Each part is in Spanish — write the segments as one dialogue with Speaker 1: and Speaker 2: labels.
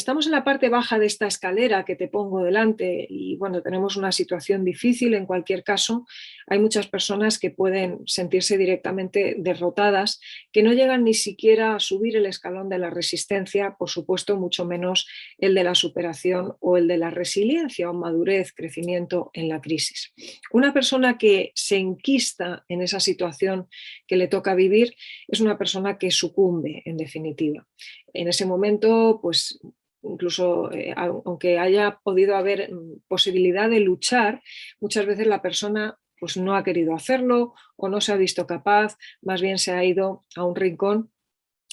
Speaker 1: estamos en la parte baja de esta escalera que te pongo delante y bueno, tenemos una situación difícil en cualquier caso, hay muchas personas que pueden sentirse directamente derrotadas, que no llegan ni siquiera a subir el escalón de la resistencia, por supuesto, mucho menos el de la superación o el de la resiliencia o madurez, crecimiento en la crisis. Una persona que se enquista en esa situación que le toca vivir es una persona que sucumbe, en definitiva. En ese momento, pues incluso aunque haya podido haber posibilidad de luchar, muchas veces la persona pues no ha querido hacerlo o no se ha visto capaz, más bien se ha ido a un rincón,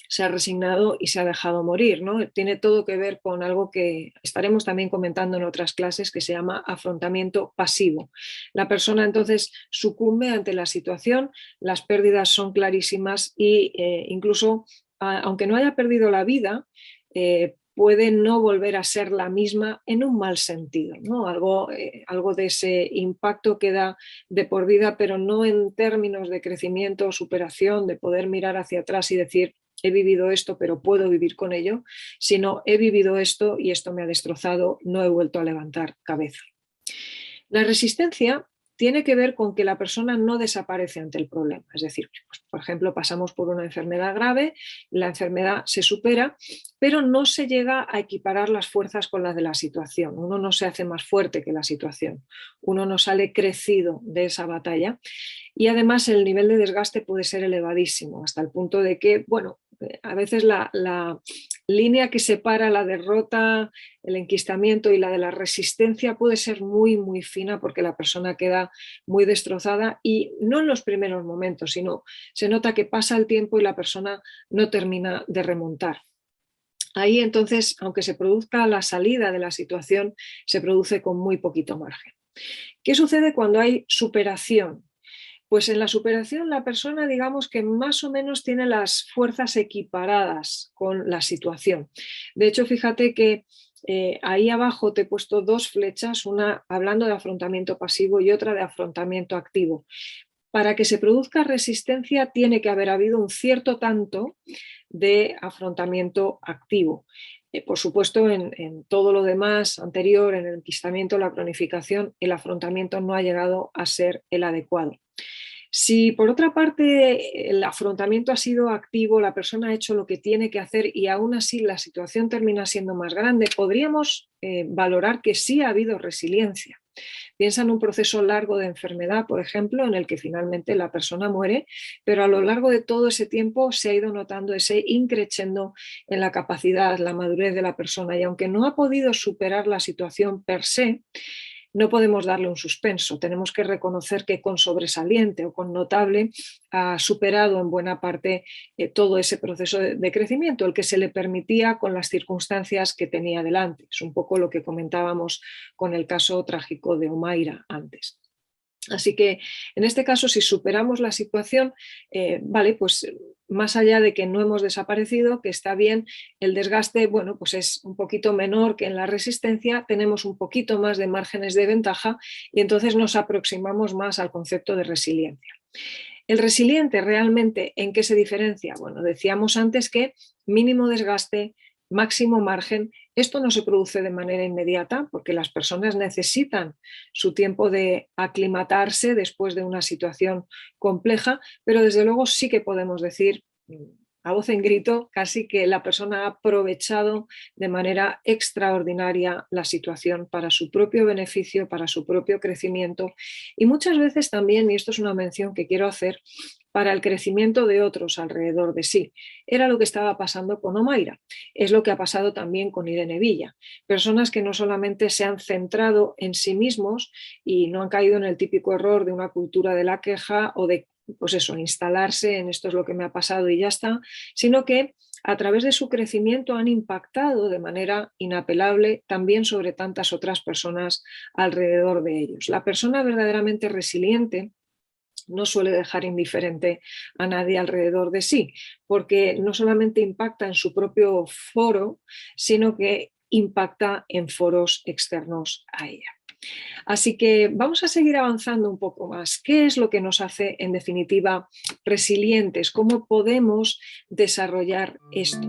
Speaker 1: se ha resignado y se ha dejado morir, ¿no? Tiene todo que ver con algo que estaremos también comentando en otras clases que se llama afrontamiento pasivo. La persona entonces sucumbe ante la situación, las pérdidas son clarísimas y incluso aunque no haya perdido la vida, puede no volver a ser la misma en un mal sentido, ¿no? Algo de ese impacto queda de por vida, pero no en términos de crecimiento o superación, de poder mirar hacia atrás y decir, he vivido esto, pero puedo vivir con ello, sino he vivido esto y esto me ha destrozado, no he vuelto a levantar cabeza. La resistencia tiene que ver con que la persona no desaparece ante el problema. Es decir, pues, por ejemplo, pasamos por una enfermedad grave, la enfermedad se supera, pero no se llega a equiparar las fuerzas con las de la situación. Uno no se hace más fuerte que la situación. Uno no sale crecido de esa batalla. Y además el nivel de desgaste puede ser elevadísimo, hasta el punto de que, bueno, a veces la línea que separa la derrota, el enquistamiento y la de la resistencia puede ser muy, muy fina porque la persona queda muy destrozada y no en los primeros momentos, sino se nota que pasa el tiempo y la persona no termina de remontar. Ahí entonces, aunque se produzca la salida de la situación, se produce con muy poquito margen. ¿Qué sucede cuando hay superación? Pues en la superación la persona, digamos que más o menos tiene las fuerzas equiparadas con la situación. De hecho, fíjate que ahí abajo te he puesto dos flechas, una hablando de afrontamiento pasivo y otra de afrontamiento activo. Para que se produzca resistencia tiene que haber habido un cierto tanto de afrontamiento activo. Por supuesto, en todo lo demás anterior, en el enquistamiento, la cronificación, el afrontamiento no ha llegado a ser el adecuado. Si por otra parte el afrontamiento ha sido activo, la persona ha hecho lo que tiene que hacer y aún así la situación termina siendo más grande, podríamos valorar que sí ha habido resiliencia. Piensa en un proceso largo de enfermedad, por ejemplo, en el que finalmente la persona muere, pero a lo largo de todo ese tiempo se ha ido notando ese increchendo en la capacidad, la madurez de la persona y aunque no ha podido superar la situación per se, no podemos darle un suspenso, tenemos que reconocer que con sobresaliente o con notable ha superado en buena parte todo ese proceso de crecimiento, el que se le permitía con las circunstancias que tenía delante. Es un poco lo que comentábamos con el caso trágico de Omaira antes. Así que en este caso, si superamos la situación, vale, pues más allá de que no hemos desaparecido, que está bien, el desgaste, bueno, pues es un poquito menor que en la resistencia, tenemos un poquito más de márgenes de ventaja y entonces nos aproximamos más al concepto de resiliencia. El resiliente realmente, ¿en qué se diferencia? Bueno, decíamos antes que mínimo desgaste, máximo margen. Esto no se produce de manera inmediata porque las personas necesitan su tiempo de aclimatarse después de una situación compleja, pero desde luego sí que podemos decir a voz en grito casi que la persona ha aprovechado de manera extraordinaria la situación para su propio beneficio, para su propio crecimiento y muchas veces también, y esto es una mención que quiero hacer, para el crecimiento de otros alrededor de sí. Era lo que estaba pasando con Omaira, es lo que ha pasado también con Irene Villa. Personas que no solamente se han centrado en sí mismos y no han caído en el típico error de una cultura de la queja o de pues eso, instalarse en esto es lo que me ha pasado y ya está, sino que a través de su crecimiento han impactado de manera inapelable también sobre tantas otras personas alrededor de ellos. La persona verdaderamente resiliente no suele dejar indiferente a nadie alrededor de sí, porque no solamente impacta en su propio foro, sino que impacta en foros externos a ella. Así que vamos a seguir avanzando un poco más. ¿Qué es lo que nos hace, en definitiva, resilientes? ¿Cómo podemos desarrollar esto?